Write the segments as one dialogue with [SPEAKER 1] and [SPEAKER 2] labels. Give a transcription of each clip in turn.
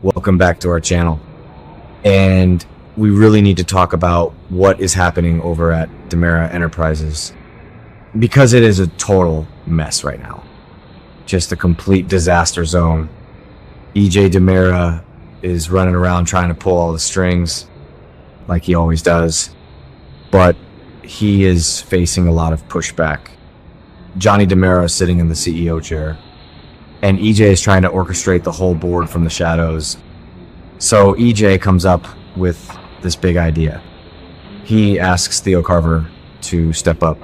[SPEAKER 1] Welcome back to our channel. And we really need to talk about what is happening over at DiMera Enterprises, because it is a total mess right now. Just a complete disaster zone. EJ DiMera is running around trying to pull all the strings like he always does, but he is facing a lot of pushback. Johnny DiMera is sitting in the CEO chair, and EJ is trying to orchestrate the whole board from the shadows. So EJ comes up with this big idea. He asks Theo Carver to step up.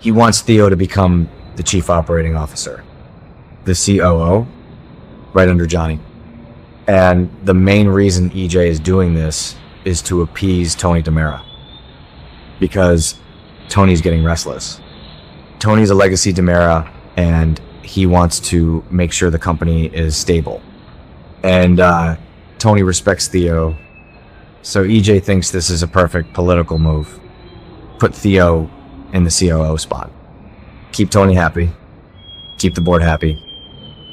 [SPEAKER 1] He wants Theo to become the chief operating officer, the COO, right under Johnny. And the main reason EJ is doing this is to appease Tony DiMera, because Tony's getting restless. Tony's a legacy DiMera, and he wants to make sure the company is stable. And Tony respects Theo, so EJ thinks this is a perfect political move. Put Theo in the COO spot. Keep Tony happy, keep the board happy,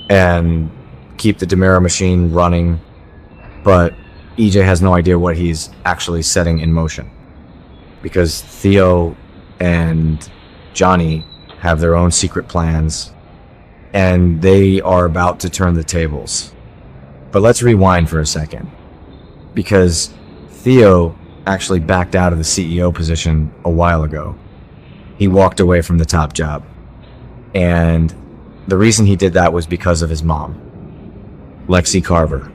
[SPEAKER 1] and keep the DiMera machine running, but EJ has no idea what he's actually setting in motion, because Theo and Johnny have their own secret plans, and they are about to turn the tables. But let's rewind for a second, because Theo actually backed out of the CEO position a while ago. He walked away from the top job, and the reason he did that was because of his mom, Lexie Carver.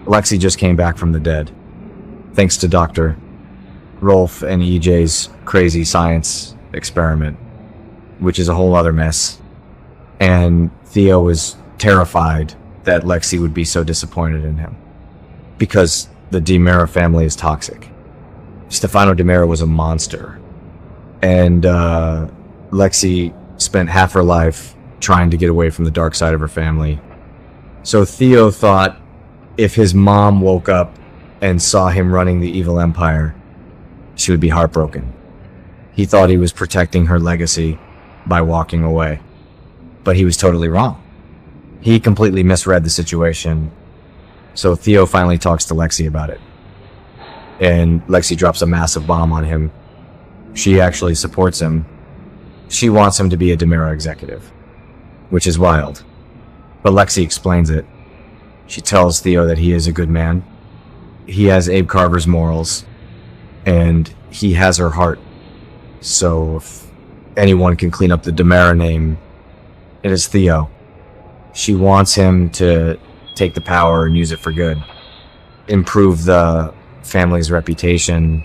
[SPEAKER 1] Lexie just came back from the dead, thanks to Dr. Rolf and EJ's crazy science experiment, which is a whole other mess. And Theo was terrified that Lexie would be so disappointed in him, because the DiMera family is toxic. Stefano DiMera was a monster, and Lexie spent half her life trying to get away from the dark side of her family. So Theo thought if his mom woke up and saw him running the evil empire, she would be heartbroken. He thought he was protecting her legacy by walking away, but he was totally wrong. He completely misread the situation. So Theo finally talks to Lexie about it, and Lexie drops a massive bomb on him. She actually supports him. She wants him to be a DiMera executive, which is wild. But Lexie explains it. She tells Theo that he is a good man. He has Abe Carver's morals, and he has her heart. So if anyone can clean up the DiMera name, it is Theo. She wants him to take the power and use it for good. Improve the family's reputation.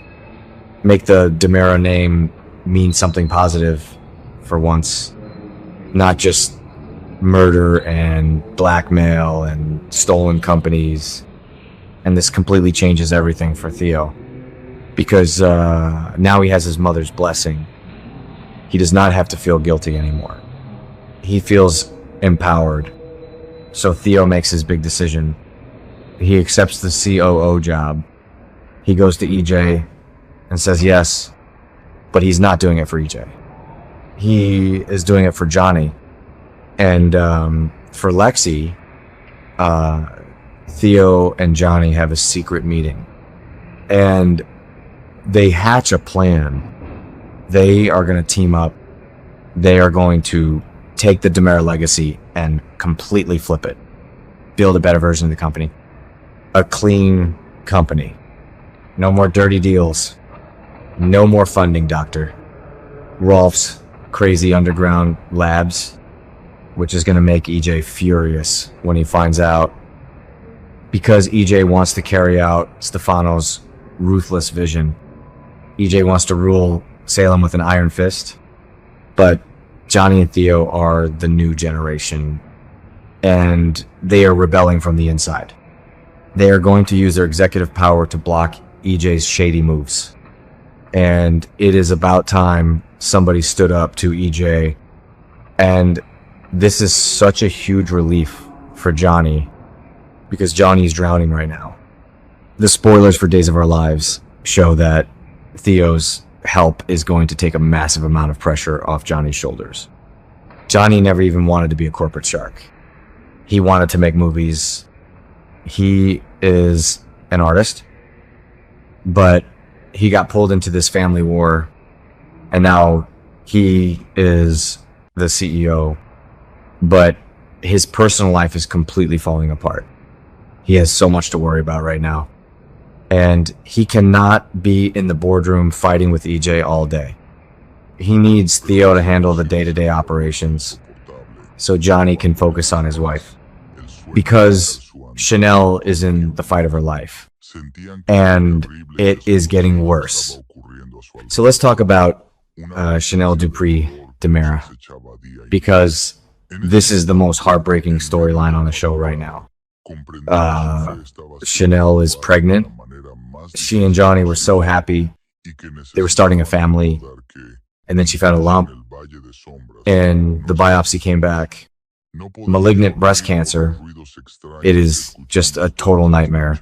[SPEAKER 1] Make the DiMera name mean something positive for once. Not just murder and blackmail and stolen companies. And this completely changes everything for Theo, because now he has his mother's blessing. He does not have to feel guilty anymore. He feels empowered. So Theo makes his big decision. He accepts the COO job. He goes to EJ and says yes, but he's not doing it for EJ. He is doing it for Johnny. And for Lexie, Theo and Johnny have a secret meeting, and they hatch a plan. They are going to team up. They are going to take the DiMera legacy and completely flip it. Build a better version of the company. A clean company. No more dirty deals. No more funding, Dr. Rolf's crazy underground labs, which is going to make EJ furious when he finds out, because EJ wants to carry out Stefano's ruthless vision. EJ wants to rule Salem with an iron fist, but Johnny and Theo are the new generation, and they are rebelling from the inside. They are going to use their executive power to block EJ's shady moves. And it is about time somebody stood up to EJ, and this is such a huge relief for Johnny, because Johnny's drowning right now. The spoilers for Days of Our Lives show that Theo's help is going to take a massive amount of pressure off Johnny's shoulders. Johnny never even wanted to be a corporate shark. He wanted to make movies He is an artist, but he got pulled into this family war, and now he is the CEO, but his personal life is completely falling apart. He has so much to worry about right now, and he cannot be in the boardroom fighting with EJ all day. He needs Theo to handle the day-to-day operations so Johnny can focus on his wife, because Chanel is in the fight of her life, and it is getting worse. So let's talk about Chanel Dupree DiMera, because this is the most heartbreaking storyline on the show right now. Chanel is pregnant. She and Johnny were so happy. They were starting a family, and then she found a lump, and the biopsy came back malignant breast cancer. It is just a total nightmare.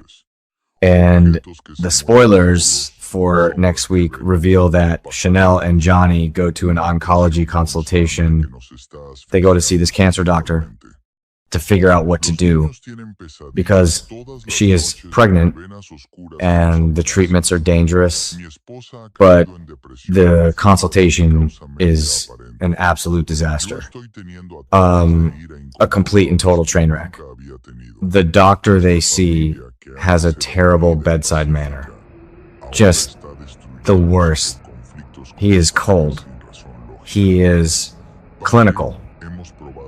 [SPEAKER 1] And the spoilers for next week reveal that Chanel and Johnny go to an oncology consultation. They go to see this cancer doctor to figure out what to do, because she is pregnant and the treatments are dangerous, but the consultation is an absolute disaster. A complete and total train wreck. The doctor they see has a terrible bedside manner. Just the worst. He is cold. He is clinical.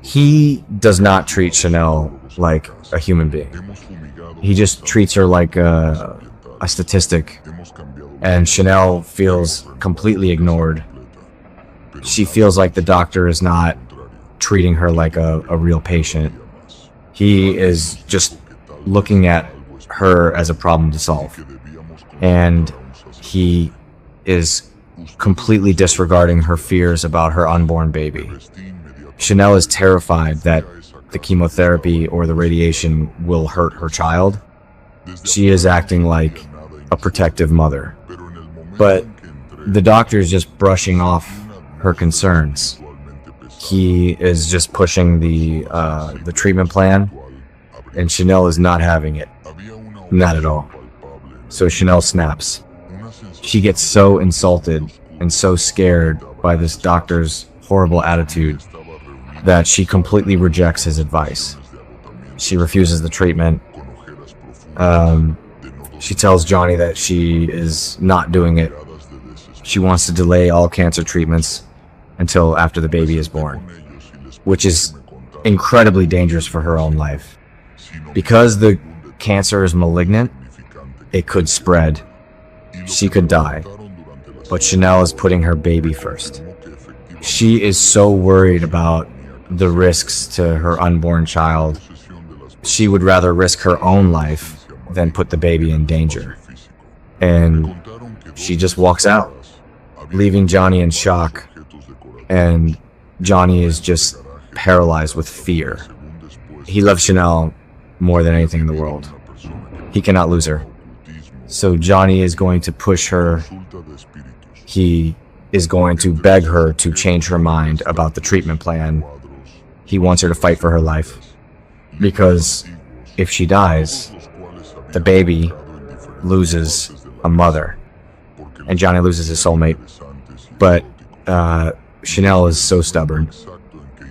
[SPEAKER 1] He does not treat Chanel like a human being. He just treats her like a statistic, and Chanel feels completely ignored. She feels like the doctor is not treating her like a real patient. He is just looking at her as a problem to solve, and he is completely disregarding her fears about her unborn baby. Chanel is terrified that the chemotherapy or the radiation will hurt her child. She is acting like a protective mother, but the doctor is just brushing off her concerns. He is just pushing the treatment plan, and Chanel is not having it. Not at all. So Chanel snaps. She gets so insulted and so scared by this doctor's horrible attitude that she completely rejects his advice. She refuses the treatment. She tells Johnny that she is not doing it. She wants to delay all cancer treatments until after the baby is born, which is incredibly dangerous for her own life. Because the cancer is malignant, it could spread. She could die. But Chanel is putting her baby first. She is so worried about the risks to her unborn child. She would rather risk her own life than put the baby in danger. And she just walks out, leaving Johnny in shock. And Johnny is just paralyzed with fear. He loves Chanel more than anything in the world. He cannot lose her. So Johnny is going to push her. He is going to beg her to change her mind about the treatment plan. He wants her to fight for her life, because if she dies, the baby loses a mother, and Johnny loses his soulmate. But Chanel is so stubborn,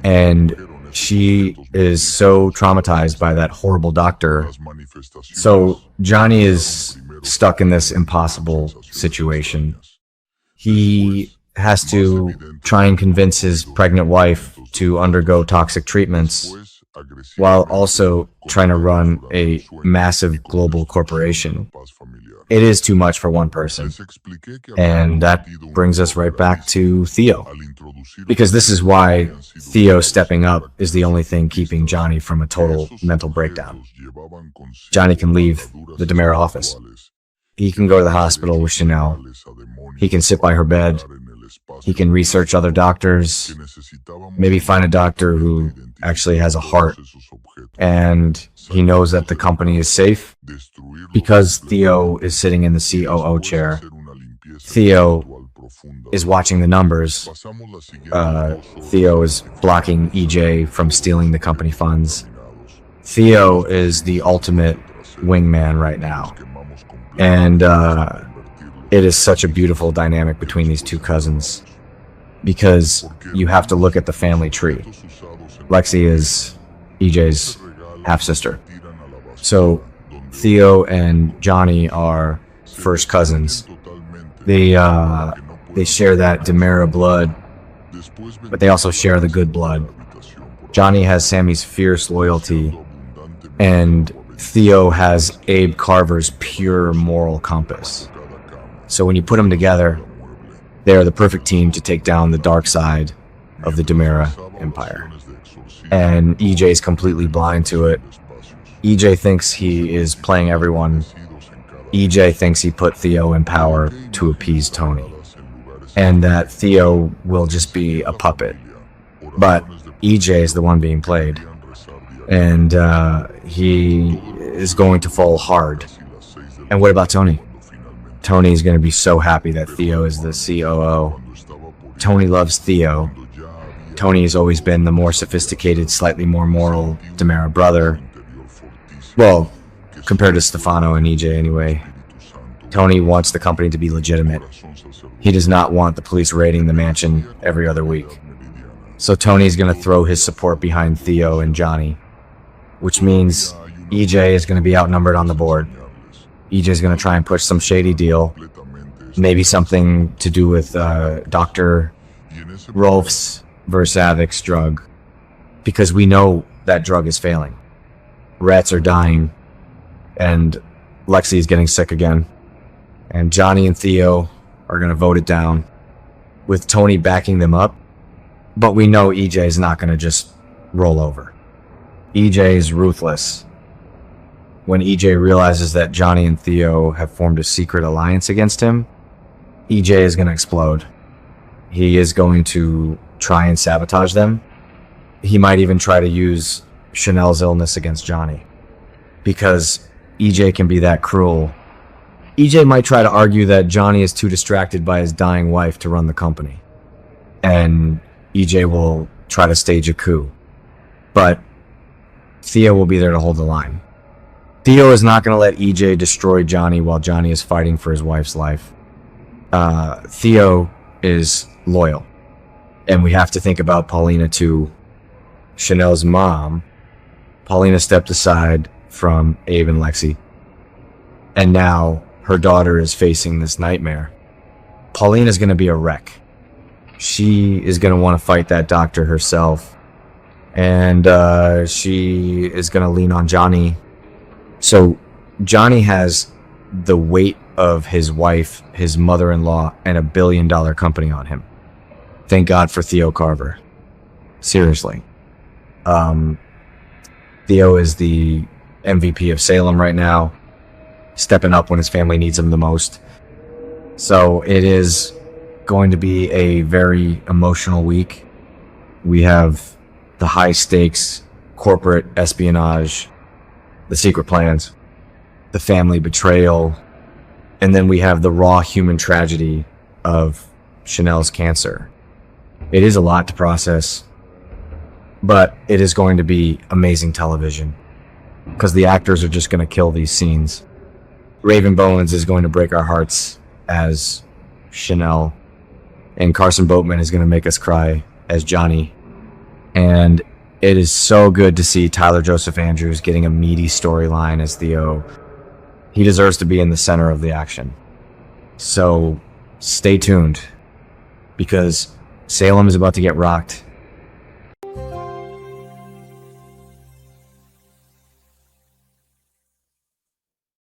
[SPEAKER 1] and she is so traumatized by that horrible doctor. So Johnny is stuck in this impossible situation. He has to try and convince his pregnant wife to undergo toxic treatments while also trying to run a massive global corporation. It is too much for one person. And that brings us right back to Theo, because this is why Theo stepping up is the only thing keeping Johnny from a total mental breakdown. Johnny can leave the DiMera office. He can go to the hospital with Chanel. He can sit by her bed. He can research other doctors, maybe find a doctor who actually has a heart, and he knows that the company is safe because Theo is sitting in the COO chair. Theo is watching the numbers. Theo is blocking EJ from stealing the company funds. Theo is the ultimate wingman right now. And it is such a beautiful dynamic between these two cousins, because you have to look at the family tree. Lexie is EJ's half-sister. So Theo and Johnny are first cousins. They share that DiMera blood, but they also share the good blood. Johnny has Sammy's fierce loyalty, and Theo has Abe Carver's pure moral compass. So when you put them together, they are the perfect team to take down the dark side of the DiMera Empire. And EJ's completely blind to it. EJ thinks he is playing everyone. EJ thinks he put Theo in power to appease Tony, and that Theo will just be a puppet. But EJ is the one being played, and he is going to fall hard. And what about Tony? Tony is going to be so happy that Theo is the COO. Tony loves Theo. Tony has always been the more sophisticated, slightly more moral DiMera brother. Well, compared to Stefano and EJ anyway. Tony wants the company to be legitimate. He does not want the police raiding the mansion every other week. So Tony's going to throw his support behind Theo and Johnny, which means EJ is going to be outnumbered on the board. EJ's going to try and push some shady deal, maybe something to do with Dr. Rolf's Versavic's drug, because we know that drug is failing. Rats are dying, and Lexie is getting sick again, and Johnny and Theo are going to vote it down, with Tony backing them up. But we know EJ is not going to just roll over. EJ is ruthless. When EJ realizes that Johnny and Theo have formed a secret alliance against him, EJ is going to explode. He is going to try and sabotage them. He might even try to use Chanel's illness against Johnny, because EJ can be that cruel. EJ might try to argue that Johnny is too distracted by his dying wife to run the company, and EJ will try to stage a coup. But Theo will be there to hold the line. Theo is not going to let EJ destroy Johnny while Johnny is fighting for his wife's life. Theo is loyal. And we have to think about Paulina too. Chanel's mom. Paulina stepped aside from Abe and Lexie, and now her daughter is facing this nightmare. Paulina's going to be a wreck. She is going to want to fight that doctor herself, and she is going to lean on Johnny. So Johnny has the weight of his wife, his mother-in-law, and $1 billion company on him. Thank God for Theo Carver. Seriously. Theo is the MVP of Salem right now, stepping up when his family needs him the most. So it is going to be a very emotional week. We have the high stakes corporate espionage, the secret plans, the family betrayal, and then we have the raw human tragedy of Chanel's cancer. It is a lot to process, but it is going to be amazing television, because the actors are just going to kill these scenes. Raven Bowens is going to break our hearts as Chanel, and Carson Boatman is going to make us cry as Johnny. And it is so good to see Tyler Joseph Andrews getting a meaty storyline as Theo. He deserves to be in the center of the action. So stay tuned, because Salem is about to get rocked,